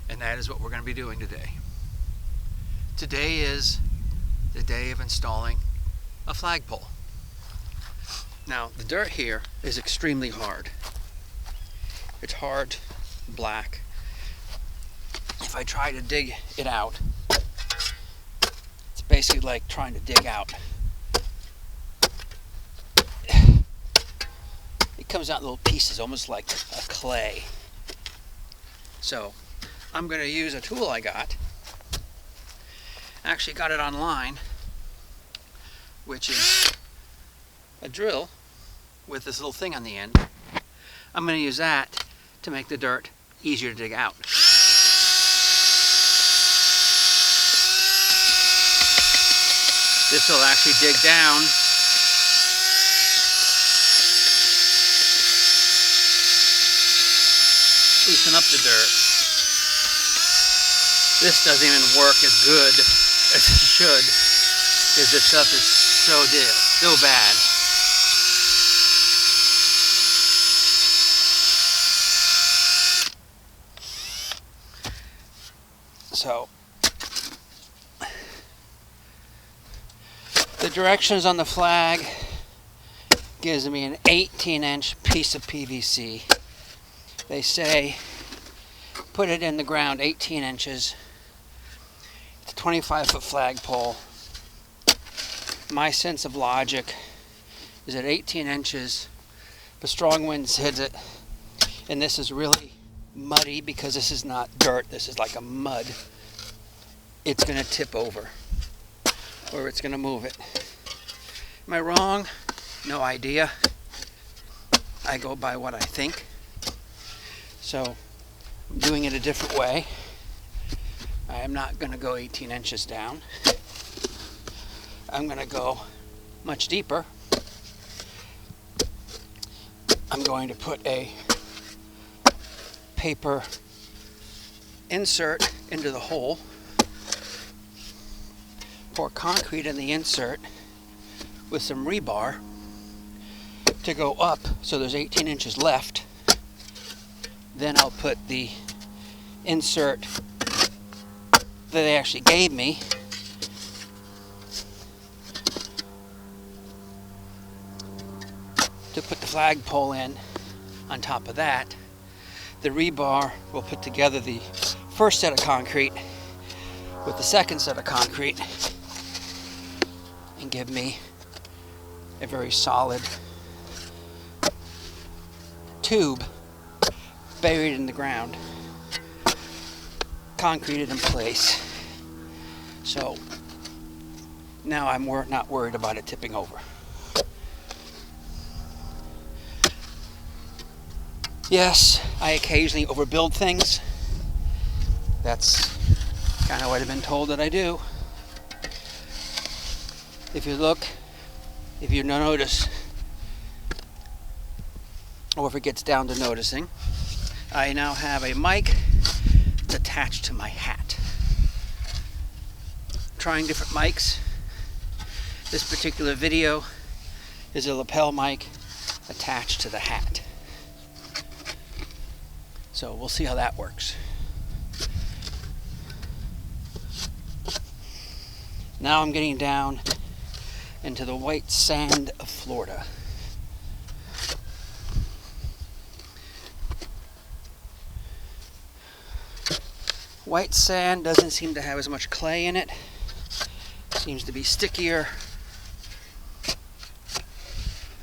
And that is what we're going to be doing today. Today is the day of installing a flagpole. Now, the dirt here is extremely hard. It's hard, black. If I try to dig it out, it's basically like trying to dig out. It comes out in little pieces, almost like a clay. So, I'm going to use a tool I got. Actually got it online, which is a drill with this little thing on the end. I'm going to use that to make the dirt easier to dig out. This will actually dig down loosen up the dirt. This doesn't even work as good as it should, because this stuff is so bad. So, the directions on the flag gives me an 18-inch piece of PVC. They say put it in the ground 18 inches. It's a 25-foot flagpole. My sense of logic is at 18 inches, if a strong wind hits it, and this is really muddy because this is not dirt, this is like a mud, it's going to tip over, or it's going to move it. Am I wrong? No idea. I go by what I think. So, I'm doing it a different way. I am not going to go 18 inches down. I'm going to go much deeper. I'm going to put a paper insert into the hole, pour concrete in the insert with some rebar to go up so there's 18 inches left. Then I'll put the insert that they actually gave me to put the flagpole in on top of that. The rebar will put together the first set of concrete with the second set of concrete and give me a very solid tube buried in the ground, concreted in place. So now I'm not worried about it tipping over. Yes, I occasionally overbuild things. That's kind of what I've been told that I do. If you look, if you notice, or if it gets down to noticing, I now have a mic that's attached to my hat. Trying different mics. This particular video is a lapel mic attached to the hat. So we'll see how that works. Now I'm getting down into the white sand of Florida. White sand doesn't seem to have as much clay in it. Seems to be stickier.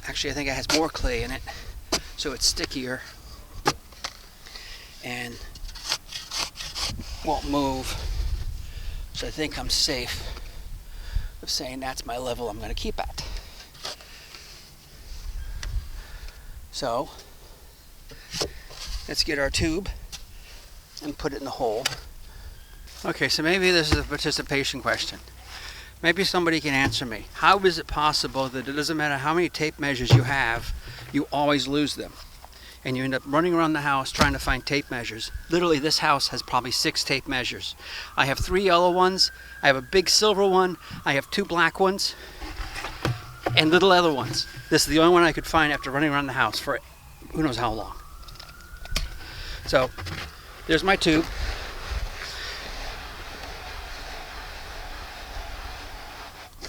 Actually, I think it has more clay in it, so it's stickier and won't move. So I think I'm safe of saying that's my level I'm going to keep at. So let's get our tube and put it in the hole. Okay, so maybe this is a participation question. Maybe somebody can answer me. How is it possible that it doesn't matter how many tape measures you have, you always lose them? And you end up running around the house trying to find tape measures. Literally, this house has probably 6 tape measures. I have 3 yellow ones, I have a big silver one, I have 2 black ones, and little other ones. This is the only one I could find after running around the house for who knows how long. So, there's my tube.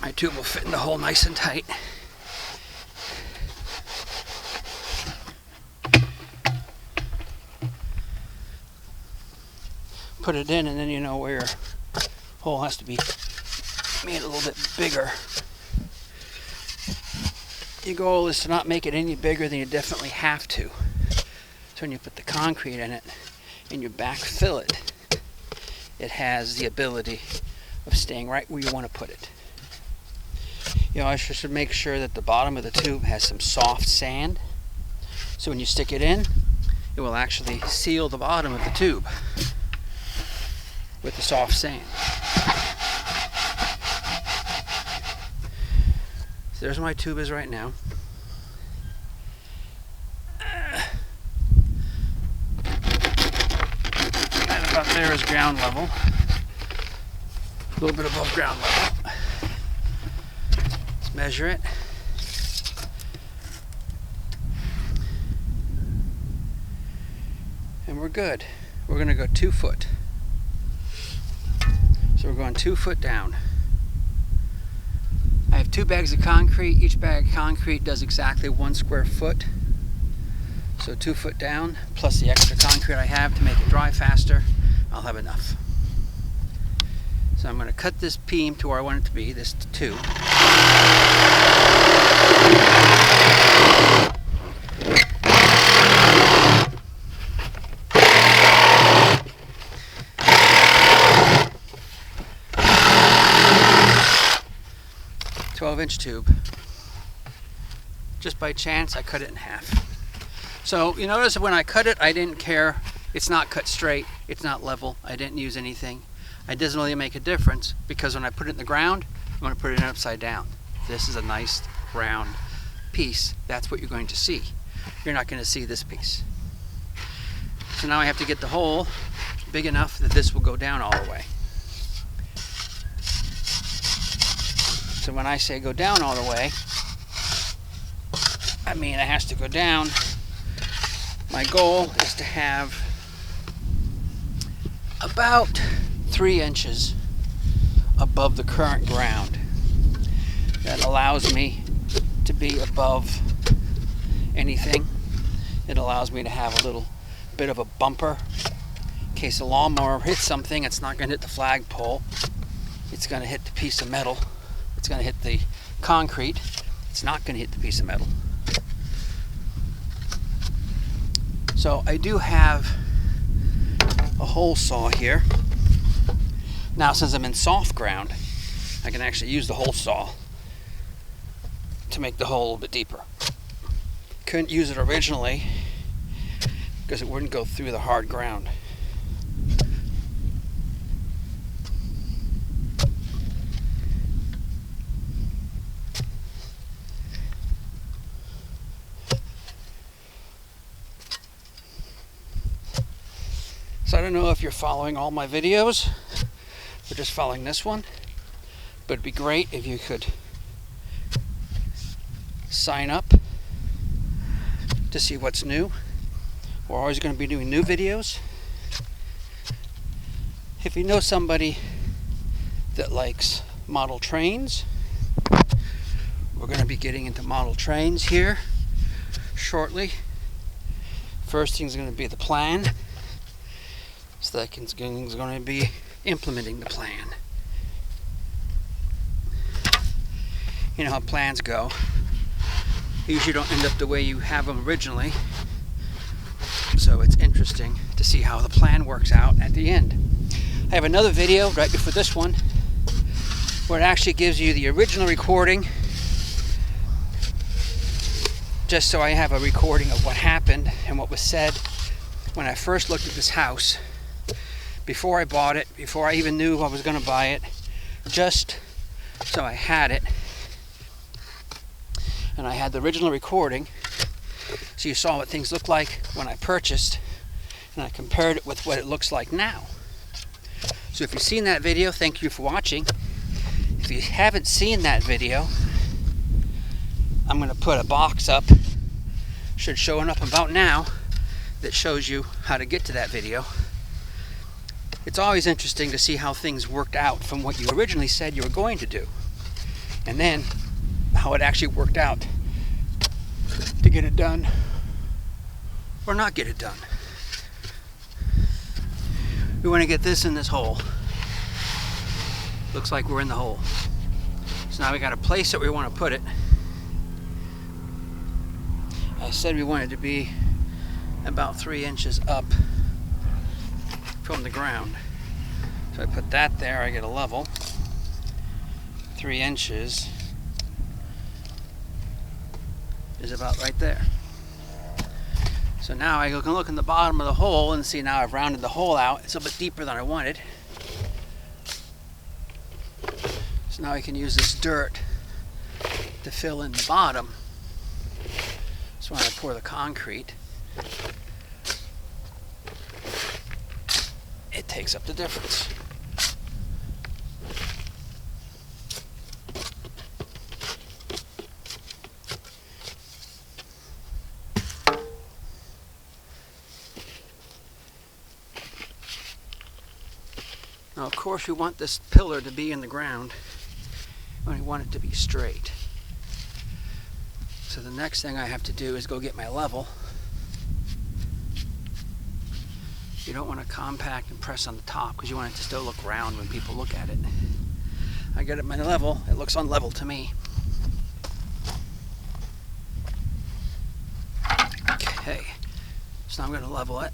My tube will fit in the hole nice and tight. Put it in, and then you know where your hole has to be made a little bit bigger. Your goal is to not make it any bigger than you definitely have to. So when you put the concrete in it and you backfill it, it has the ability of staying right where you want to put it. You know, I should make sure that the bottom of the tube has some soft sand, so when you stick it in, it will actually seal the bottom of the tube with the soft sand. So there's where my tube is right now. And about there is ground level. A little bit above ground level. Let's measure it. And we're good. We're going to go 2 foot. So we're going 2 foot down. I have 2 bags of concrete. Each bag of concrete does exactly 1 square foot. So 2 foot down, plus the extra concrete I have to make it dry faster, I'll have enough. So I'm going to cut this beam to where I want it to be, this 2. Inch tube. Just by chance I cut it in half. So you notice that when I cut it, I didn't care. It's not cut straight, it's not level, I didn't use anything. It doesn't really make a difference because when I put it in the ground, I'm going to put it in upside down. This is a nice round piece. That's what you're going to see. You're not going to see this piece. So now I have to get the hole big enough that this will go down all the way. So when I say go down all the way, I mean it has to go down. My goal is to have about 3 inches above the current ground. That allows me to be above anything. It allows me to have a little bit of a bumper in case a lawnmower hits something. It's not going to hit the flagpole. It's going to hit the piece of metal. It's going to hit the concrete. It's not going to hit the piece of metal. So I do have a hole saw here. Now since I'm in soft ground, I can actually use the hole saw to make the hole a little bit deeper. Couldn't use it originally because it wouldn't go through the hard ground. So I don't know if you're following all my videos or just following this one, but it'd be great if you could sign up to see what's new. We're always going to be doing new videos. If you know somebody that likes model trains, we're going to be getting into model trains here shortly. First thing's going to be the plan. Second's going to be implementing the plan. You know how plans go. They usually don't end up the way you have them originally. So it's interesting to see how the plan works out at the end. I have another video right before this one where it actually gives you the original recording, just so I have a recording of what happened and what was said when I first looked at this house. Before I bought it, before I even knew I was going to buy it, just so I had it. And I had the original recording, so you saw what things looked like when I purchased, and I compared it with what it looks like now. So if you've seen that video, thank you for watching. If you haven't seen that video, I'm going to put a box up, should show up about now, that shows you how to get to that video. It's always interesting to see how things worked out from what you originally said you were going to do. and then how it actually worked out to get it done or not get it done. We want to get this in this hole. Looks like we're in the hole. So now we got a place that we want to put it. I said we wanted to be about 3 inches up from the ground. So I put that there, I get a level. 3 inches is about right there. So now I can look in the bottom of the hole and see now I've rounded the hole out. It's a bit deeper than I wanted. So now I can use this dirt to fill in the bottom. So when I pour the concrete, it takes up the difference. Now, of course, we want this pillar to be in the ground. We want it to be straight. So the next thing I have to do is go get my level. You don't want to compact and press on the top because you want it to still look round when people look at it. I get it my level. It looks unlevel to me. Okay, so I'm going to level it.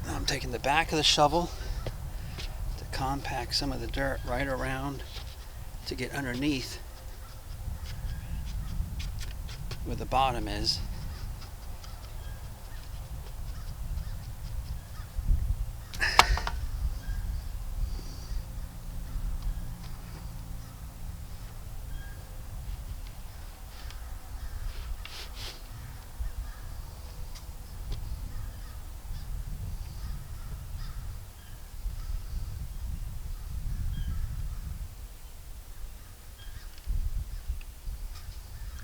I'm taking the back of the shovel to compact some of the dirt right around to get underneath where the bottom is.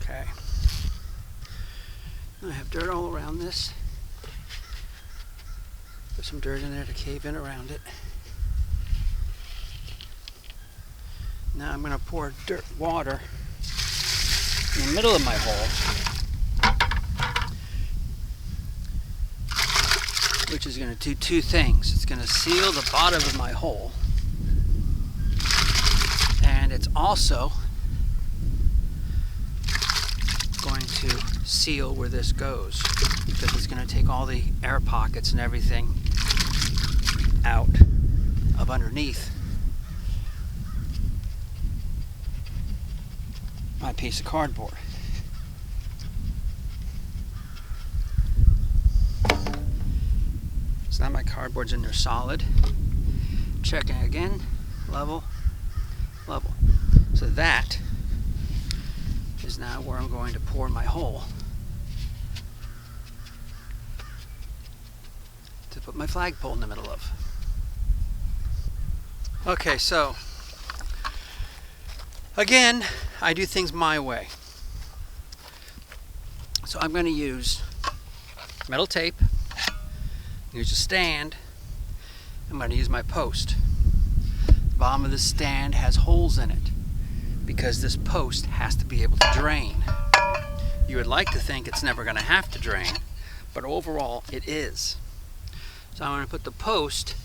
Okay. I have dirt all around this. Put some dirt in there to cave in around it. Now I'm going to pour water in the middle of my hole, which is going to do two things. It's going to seal the bottom of my hole, and it's also going to seal where this goes, because it's going to take all the air pockets and everything out of underneath my piece of cardboard. So now my cardboard's in there solid. Checking again, level, level. So that is now where I'm going to pour my hole to put my flagpole in the middle of. Okay, so again, I do things my way. So I'm going to use metal tape, use a stand. I'm going to use my post. The bottom of the stand has holes in it because this post has to be able to drain. You would like to think it's never going to have to drain, but overall it is. So I'm going to put the post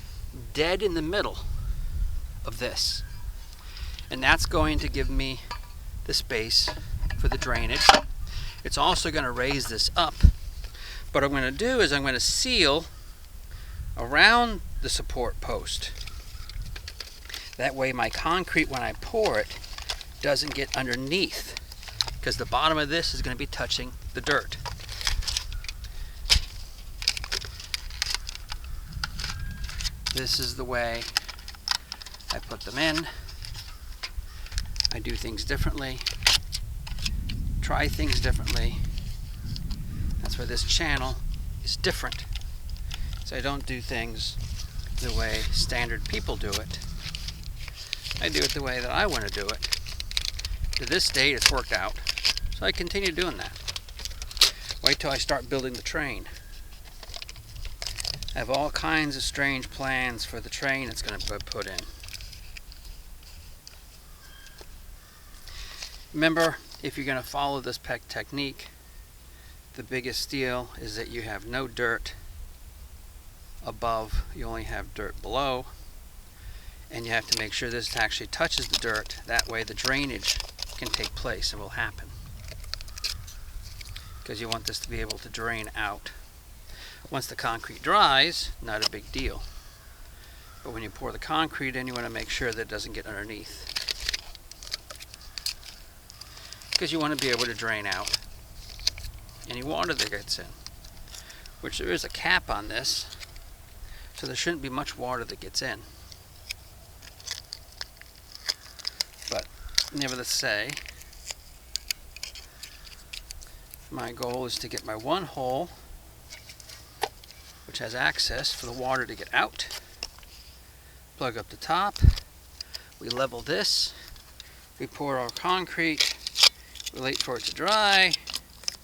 dead in the middle of this, and that's going to give me the space for the drainage. It's also going to raise this up. What I'm going to do is I'm going to seal around the support post. That way my concrete, when I pour it, doesn't get underneath, because the bottom of this is going to be touching the dirt. This is the way I put them in. I do things differently, try things differently. That's why this channel is different. So I don't do things the way standard people do it. I do it the way that I want to do it. To this date, it's worked out, so I continue doing that. Wait till I start building the train. I have all kinds of strange plans for the train it's going to be put in. Remember, if you're going to follow this technique, the biggest deal is that you have no dirt above, you only have dirt below, and you have to make sure this actually touches the dirt. That way the drainage can take place and will happen, because you want this to be able to drain out. Once the concrete dries, not a big deal, but when you pour the concrete in, you want to make sure that it doesn't get underneath, because you want to be able to drain out any water that gets in, which there is a cap on this, so there shouldn't be much water that gets in. But nevertheless, say, my goal is to get my one hole which has access for the water to get out. Plug up the top, we level this, we pour our concrete, we wait for it to dry,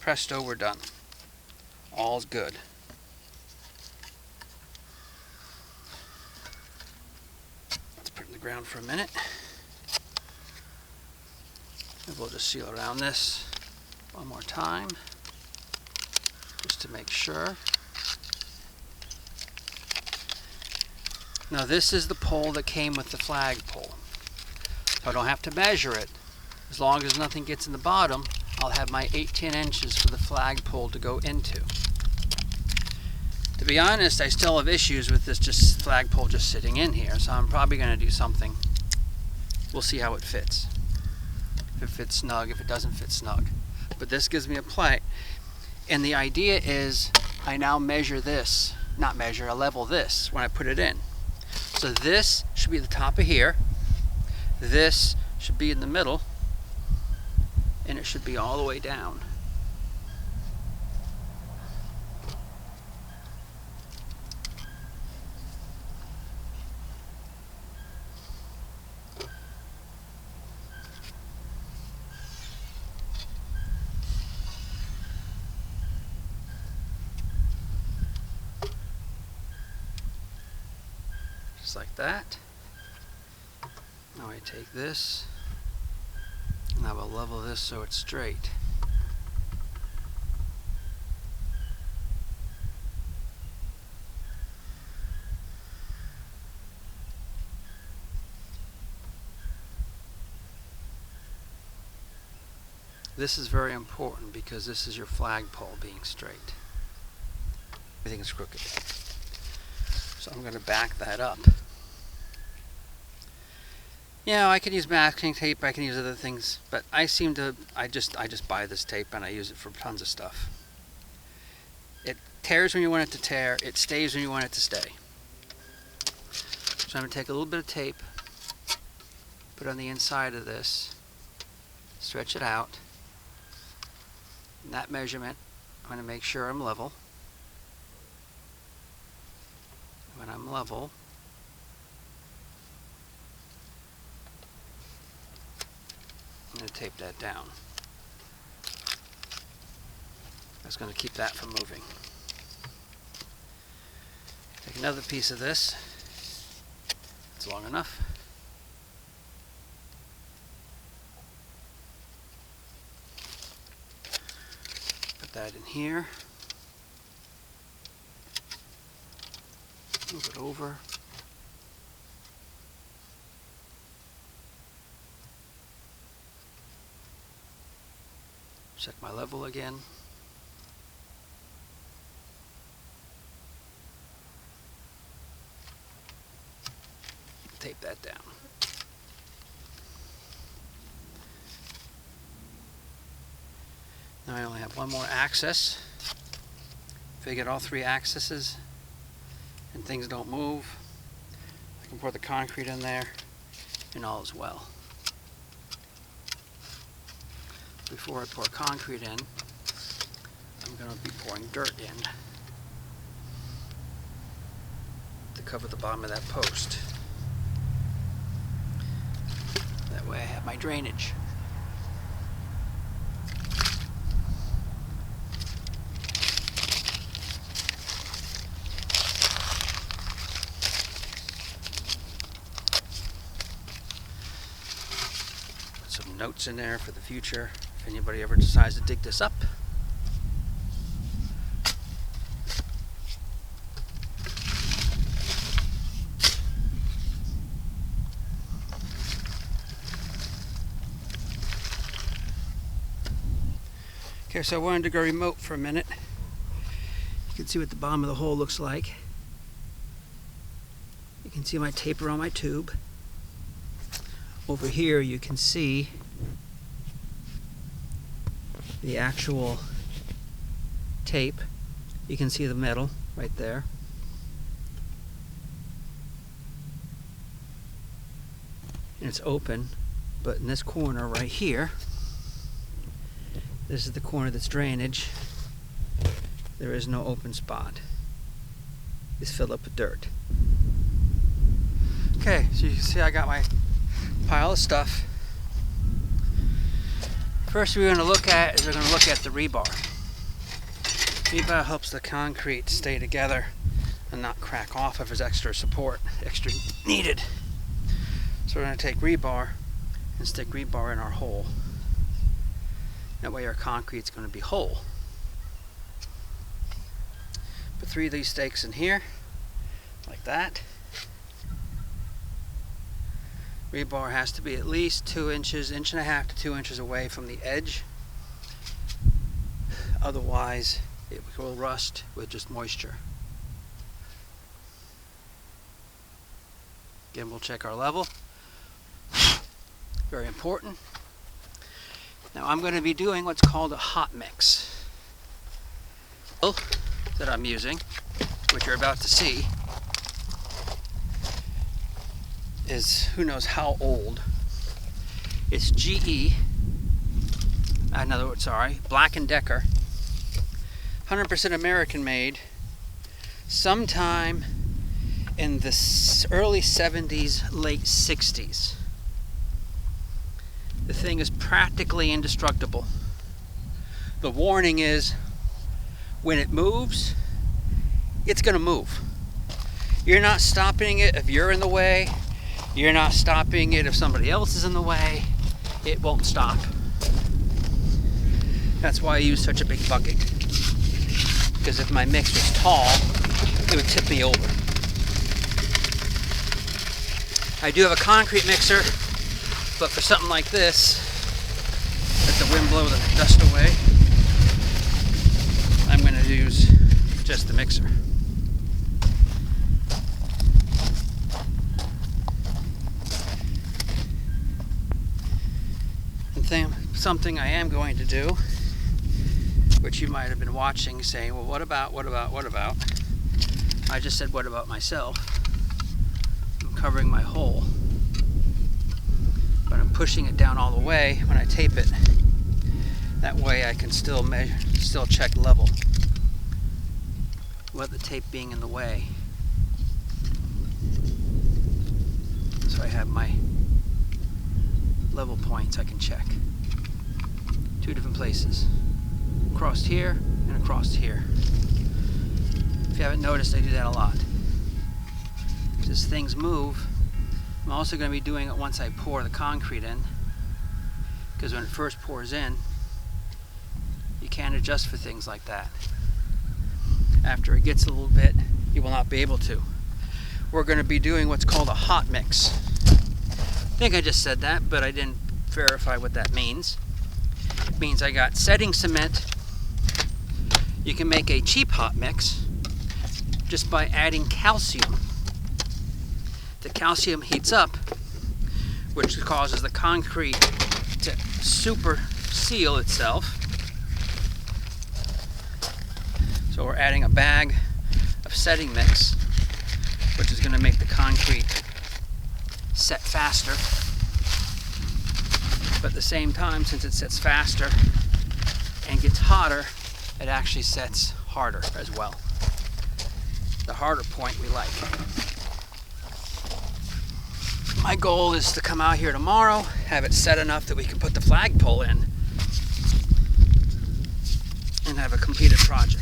presto, we're done. All's good. Let's put it in the ground for a minute. And we'll just seal around this one more time, just to make sure. Now this is the pole that came with the flagpole. So I don't have to measure it. As long as nothing gets in the bottom, I'll have my 18 inches for the flagpole to go into. To be honest, I still have issues with this flagpole just sitting in here, so I'm probably going to do something. We'll see how it fits. If it fits snug, if it doesn't fit snug. But this gives me a play. And the idea is I now measure this, not measure, I level this when I put it in. So this should be the top of here, this should be in the middle, and it should be all the way down. Just like that. Now I take this and I will level this so it's straight. This is very important because this is your flagpole being straight. Everything is crooked. So I'm going to back that up. Yeah, I can use masking tape, I can use other things, but I just buy this tape and I use it for tons of stuff. It tears when you want it to tear, it stays when you want it to stay. So I'm going to take a little bit of tape, put it on the inside of this, stretch it out. And that measurement, I'm going to make sure I'm level. When I'm level, I'm going to tape that down. That's going to keep that from moving. Take another piece of this. It's long enough. Put that in here. Move it over. Check my level again. Tape that down. Now I only have one more axis. If I get all three axes and things don't move, I can pour the concrete in there and all is well. Before I pour concrete in, I'm going to be pouring dirt in. to cover the bottom of that post. That way I have my drainage. Put some notes in there for the future if anybody ever decides to dig this up. Okay, so I wanted to go remote for a minute. You can see what the bottom of the hole looks like. You can see my taper on my tube. Over here you can see the actual tape. You can see the metal right there. And it's open, but in this corner right here, this is the corner that's drainage. There is no open spot. It's filled up with dirt. Okay, so you can see I got my pile of stuff. First we're going to look at the rebar. Rebar helps the concrete stay together and not crack off if there's extra support, extra needed. So we're going to take rebar and stick rebar in our hole. That way our concrete's going to be whole. Put 3 of these stakes in here, like that. Rebar has to be at least 2 inches, 1.5 to 2 inches away from the edge. Otherwise, it will rust with just moisture. Again, we'll check our level. Very important. Now I'm going to be doing what's called a hot mix. That I'm using, which you're about to see, is who knows how old. It's GE, Black & Decker, 100% American made, sometime in the early 70s, late 60s. The thing is practically indestructible. The warning is, when it moves, it's going to move. You're not stopping it if you're in the way. You're not stopping it if somebody else is in the way. It won't stop. That's why I use such a big bucket. Because if my mix was tall, it would tip me over. I do have a concrete mixer, but for something like this, let the wind blow the dust away, I'm going to use just the mixer. And something I am going to do, which you might have been watching saying, well, what about? I just said, what about myself? I'm covering my hole, but I'm pushing it down all the way when I tape it. That way I can still measure, still check level without the tape being in the way. So I have my level points I can check. 2 different places. Across here and across here. If you haven't noticed, I do that a lot. As things move, I'm also going to be doing it once I pour the concrete in. Because when it first pours in, you can't adjust for things like that. After it gets a little bit, you will not be able to. We're going to be doing what's called a hot mix. I think I just said that, but I didn't verify what that means. It means I got setting cement. You can make a cheap hot mix just by adding calcium. The calcium heats up, which causes the concrete to super seal itself. So we're adding a bag of setting mix, which is going to make the concrete set faster. But at the same time, since it sets faster and gets hotter, it actually sets harder as well. The harder point we like. My goal is to come out here tomorrow, have it set enough that we can put the flagpole in, and have a completed project.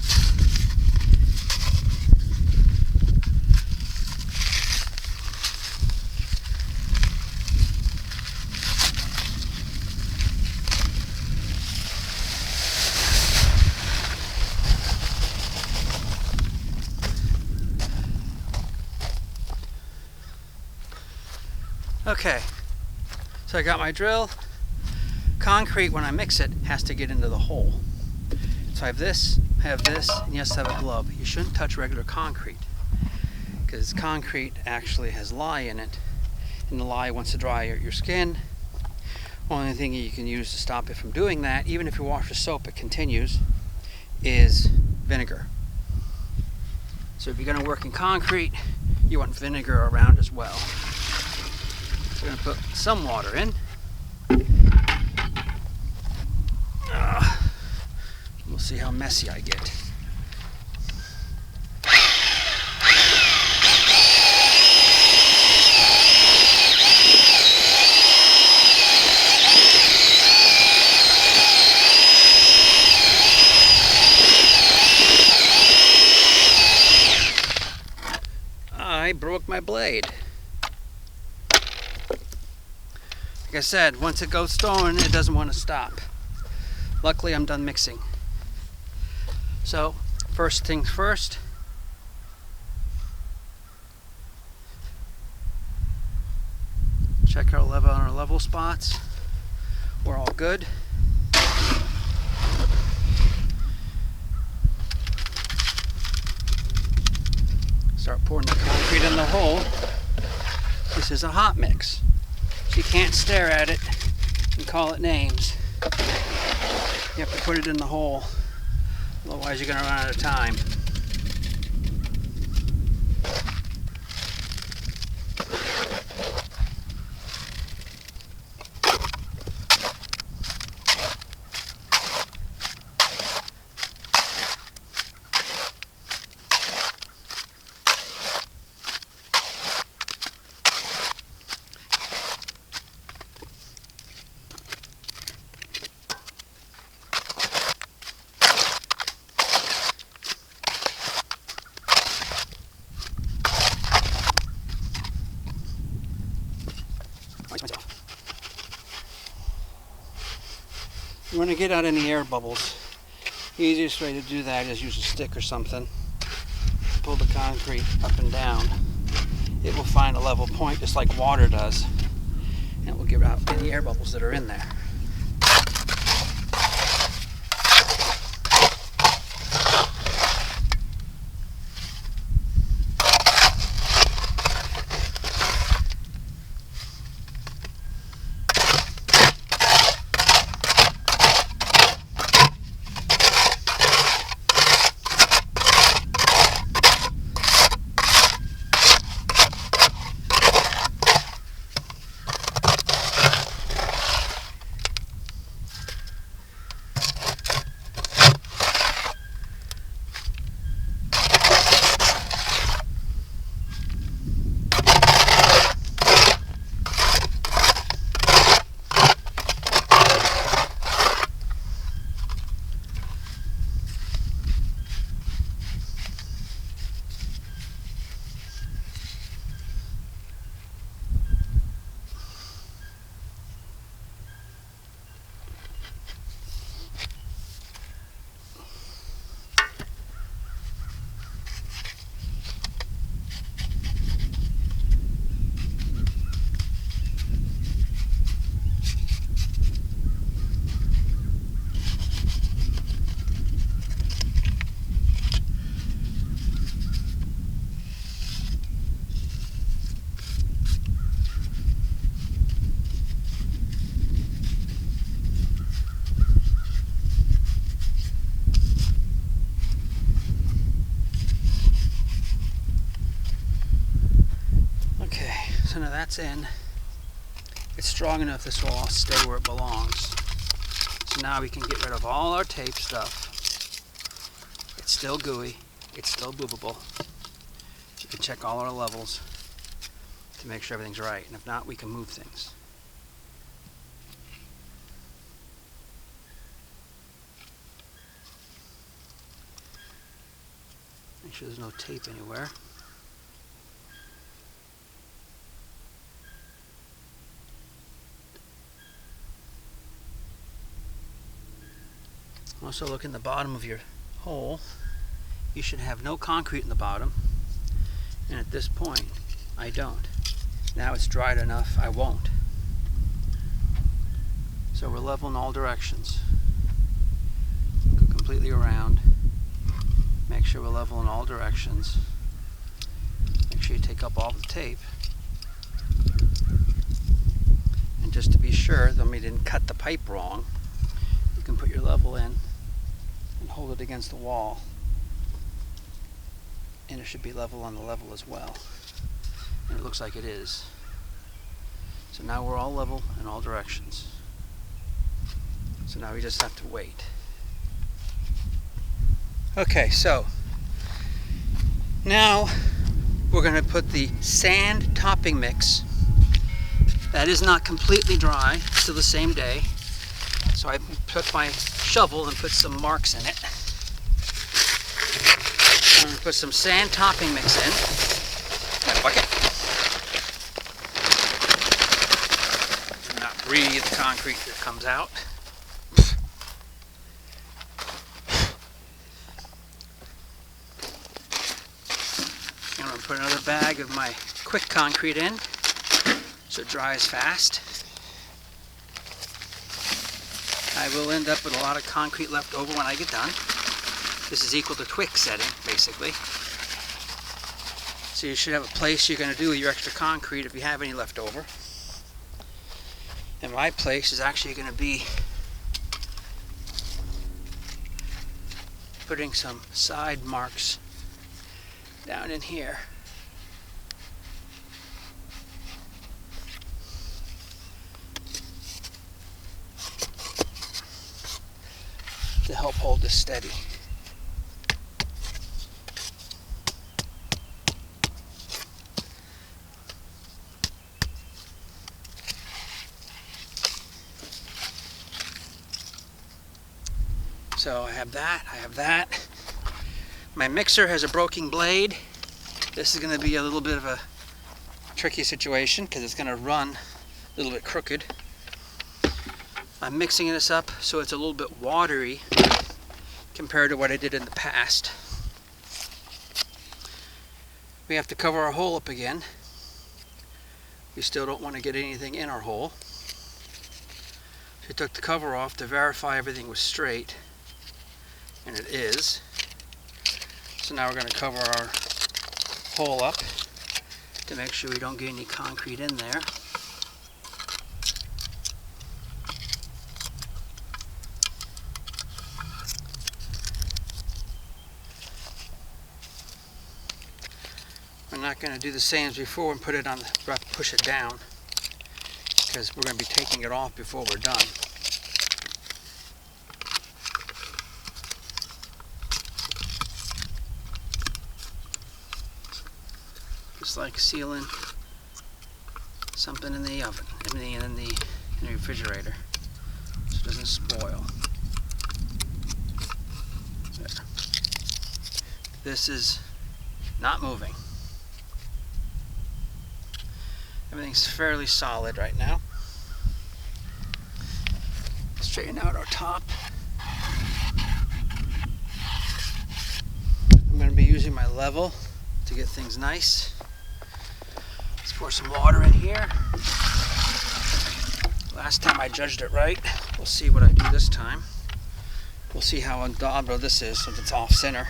Okay, so I got my drill. Concrete, when I mix it, has to get into the hole. So I have this, and you have to have a glove. You shouldn't touch regular concrete, because concrete actually has lye in it, and the lye wants to dry your skin. Only thing you can use to stop it from doing that, even if you wash with soap it continues, is vinegar. So if you're going to work in concrete, you want vinegar around as well. We're going to put some water in. We'll see how messy I get. I broke my blade. Like I said, once it goes stone, it doesn't want to stop. Luckily, I'm done mixing. So, first things first. Check our level spots. We're all good. Start pouring the concrete in the hole. This is a hot mix. So you can't stare at it and call it names. You have to put it in the hole, otherwise you're going to run out of time. You want to get out any air bubbles. The easiest way to do that is use a stick or something. Pull the concrete up and down. It will find a level point just like water does, and it will get out any air bubbles that are in there. So now that's in. It's strong enough this will all stay where it belongs. So now we can get rid of all our tape stuff. It's still gooey. It's still movable. You can check all our levels. to make sure everything's right, and if not, we can move things. Make sure there's no tape anywhere. Also look in the bottom of your hole. You should have no concrete in the bottom, and at this point I don't. Now it's dried enough, I won't. So we're level in all directions. Go completely around. Make sure we're level in all directions. Make sure you take up all the tape. And just to be sure that we didn't cut the pipe wrong, you can put your level in and hold it against the wall. And it should be level on the level as well. And it looks like it is. So now we're all level in all directions. So now we just have to wait. Okay, so now we're going to put the sand topping mix. That is not completely dry, still the same day. So I took my shovel and put some marks in it. I'm going to put some sand topping mix in. Got a bucket. Do not breathe the concrete that comes out. I'm going to put another bag of my quick concrete in so it dries fast. I will end up with a lot of concrete left over when I get done. This is equal to quick setting, basically. So you should have a place you're going to do your extra concrete if you have any left over. And my place is actually going to be putting some side marks down in here. To help hold this steady. So I have that. My mixer has a broken blade. This is going to be a little bit of a tricky situation because it's going to run a little bit crooked. I'm mixing this up so it's a little bit watery compared to what I did in the past. We have to cover our hole up again. We still don't want to get anything in our hole. So we took the cover off to verify everything was straight, and it is. So now we're going to cover our hole up to make sure we don't get any concrete in there. We're not going to do the same as before and put it on the, push it down, because we're going to be taking it off before we're done. Just like sealing something in the oven, in the refrigerator, so it doesn't spoil. There. This is not moving. Everything's fairly solid right now. Straighten out our top. I'm going to be using my level to get things nice. Let's pour some water in here. Last time I judged it right. We'll see what I do this time. We'll see how undobro this is since it's off center.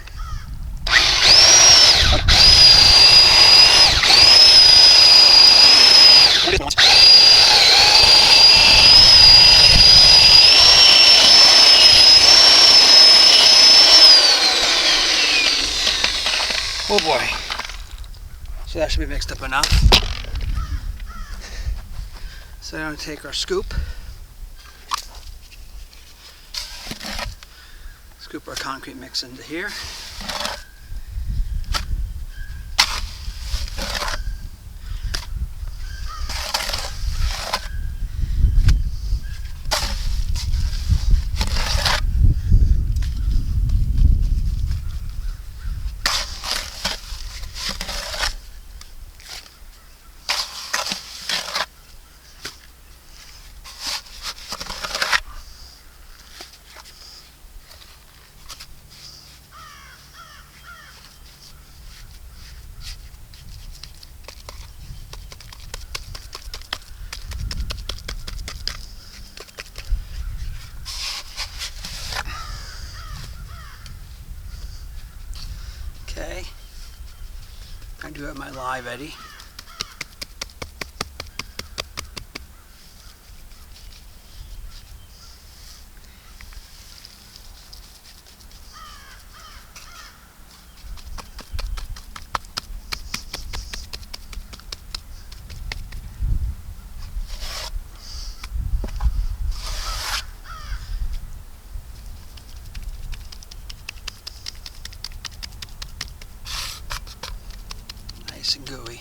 Oh boy. So that should be mixed up enough. So now we're going to take our scoop. Scoop our concrete mix into here. Okay. I do have my live eddy. Nice and gooey.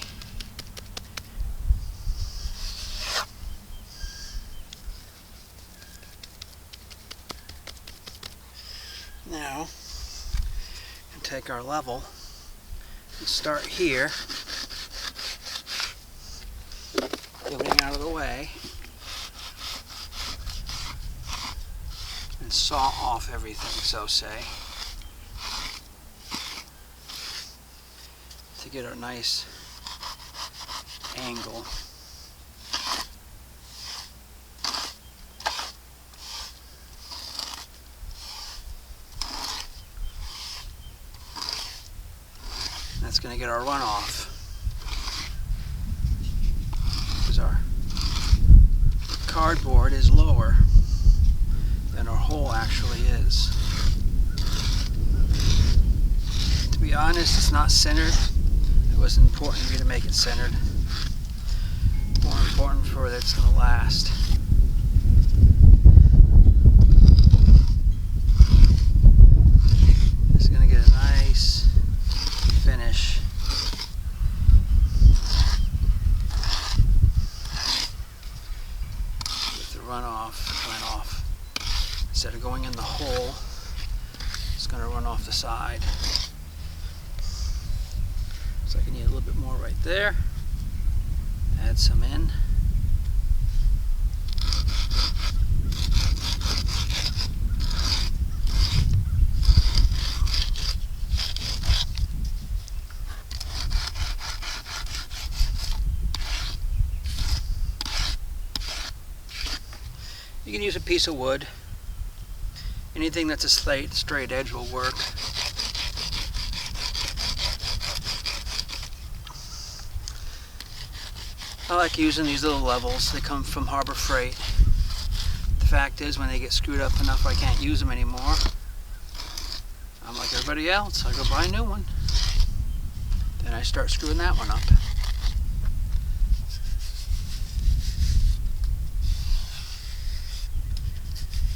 Now, we'll take our level and start here, getting out of the way, and saw off everything, so say, to get a nice angle. That's going to get our runoff, because our cardboard is lower than our hole actually is. To be honest, it's not centered. It wasn't important for me to make it centered. More important for that it's going to last. It's going to get a nice finish. With the runoff coming off. Instead of going in the hole, it's going to run off the side. So I can need a little bit more right there. Add some in. You can use a piece of wood. Anything that's a straight edge will work. I like using these little levels. They come from Harbor Freight. The fact is, when they get screwed up enough I can't use them anymore, I'm like everybody else. I go buy a new one. Then I start screwing that one up.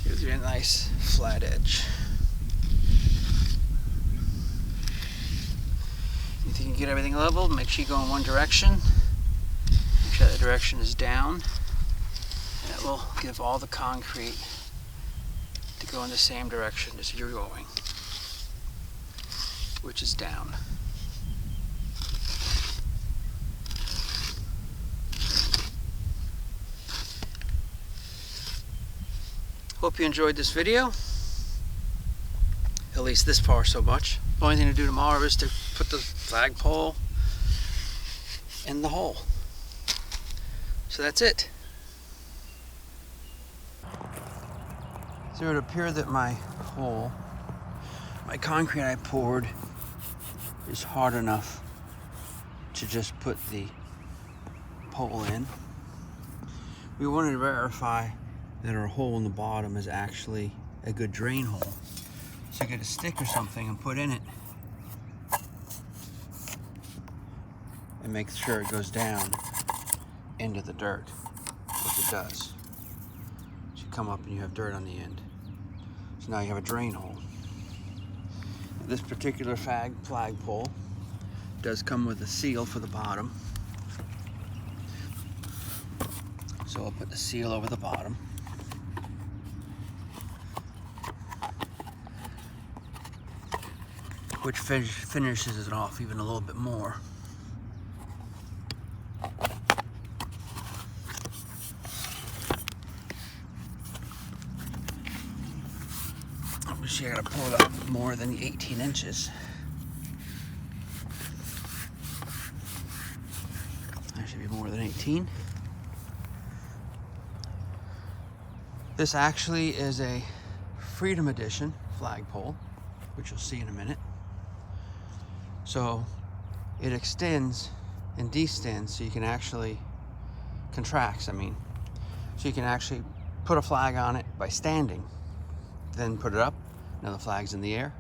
Gives you a nice flat edge. If you can get everything leveled, make sure you go in one direction. Make sure the direction is down. That will give all the concrete to go in the same direction as you're going, which is down. Hope you enjoyed this video. At least this far so much. The only thing to do tomorrow is to put the flagpole in the hole. So that's it. So it would appear that my hole, my concrete I poured, is hard enough to just put the pole in. We wanted to verify that our hole in the bottom is actually a good drain hole. So get a stick or something and put in it and make sure it goes down into the dirt, which it does. So you come up and you have dirt on the end. So now you have a drain hole. This particular flagpole does come with a seal for the bottom. So I'll put the seal over the bottom. Which finishes it off even a little bit more. Obviously I gotta pull it up more than the 18 inches. That should be more than 18. This actually is a Freedom Edition flagpole, which you'll see in a minute. So it extends and distends, so you can actually contracts, so you can actually put a flag on it by standing, then put it up, now the flag's in the air,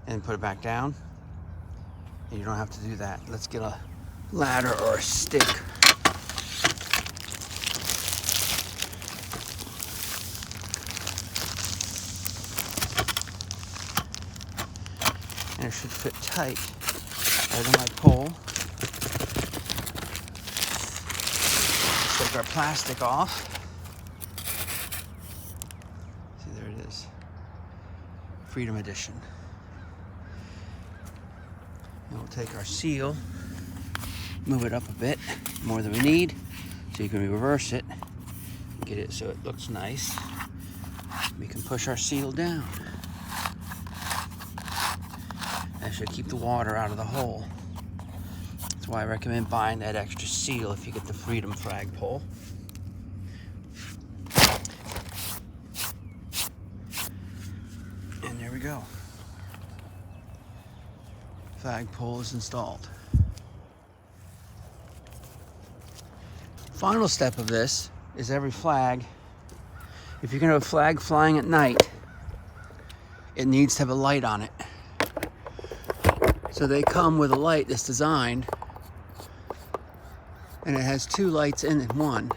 and put it back down, and you don't have to do that. Let's get a ladder or a stick. And it should fit tight right on my pole. Take our plastic off. See, there it is. Freedom Edition. And we'll take our seal, move it up a bit, more than we need, so you can reverse it, get it so it looks nice. We can push our seal down. That should keep the water out of the hole. That's why I recommend buying that extra seal if you get the Freedom Flagpole. And there we go. Flagpole is installed. Final step of this is every flag. If you're going to have a flag flying at night, it needs to have a light on it. So they come with a light that's designed, and it has two lights in it, one.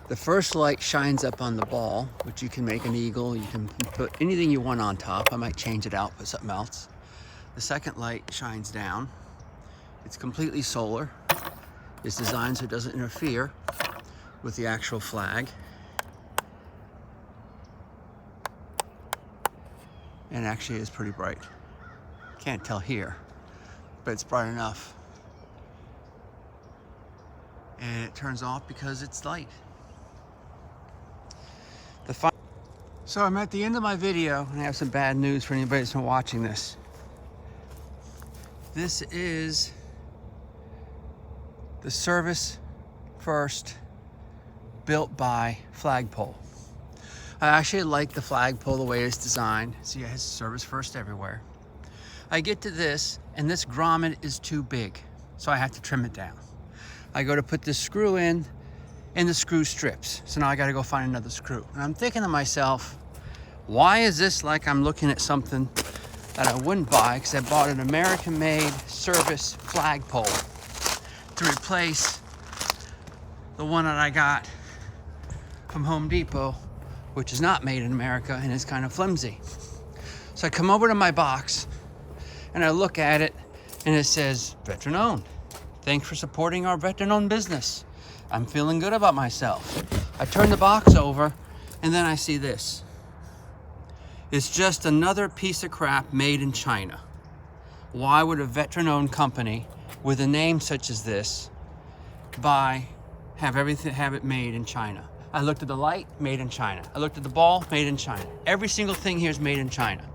The first light shines up on the ball, which you can make an eagle, you can put anything you want on top. I might change it out, put something else. The second light shines down. It's completely solar. It's designed so it doesn't interfere with the actual flag. And actually it's pretty bright. Can't tell here, but it's bright enough. And it turns off because it's light. So I'm at the end of my video, and I have some bad news for anybody that's been watching this. This is the Service First built by Flagpole. I actually like the Flagpole the way it's designed. See, it has Service First everywhere. I get to this, and this grommet is too big, so I have to trim it down. I go to put this screw in, and the screw strips. So now I gotta go find another screw. And I'm thinking to myself, why is this like I'm looking at something that I wouldn't buy, because I bought an American-made Service Flagpole to replace the one that I got from Home Depot, which is not made in America and is kind of flimsy. So I come over to my box and I look at it, and it says, veteran owned. Thanks for supporting our veteran owned business. I'm feeling good about myself. I turn the box over, and then I see this. It's just another piece of crap made in China. Why would a veteran owned company with a name such as this have it made in China? I looked at the light, made in China. I looked at the ball, made in China. Every single thing here is made in China.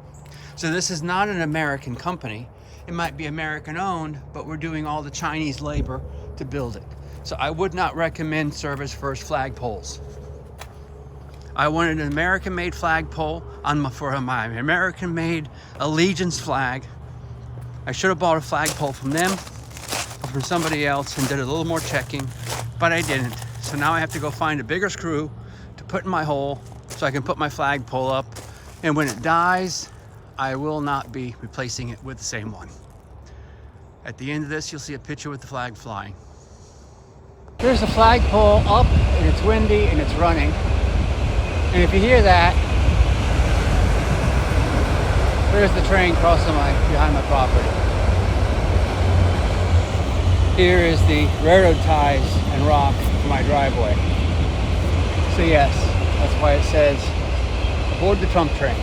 So this is not an American company. It might be American owned, but we're doing all the Chinese labor to build it. So I would not recommend Service First flagpoles. I wanted an American-made flagpole for my American-made Allegiance flag. I should have bought a flagpole from them or from somebody else and did a little more checking, but I didn't. So now I have to go find a bigger screw to put in my hole so I can put my flagpole up. And when it dies, I will not be replacing it with the same one. At the end of this, you'll see a picture with the flag flying. Here's the flagpole up, and it's windy and it's running. And if you hear that, there's the train crossing behind my property. Here is the railroad ties and rock for my driveway. So yes, that's why it says, aboard the Trump train.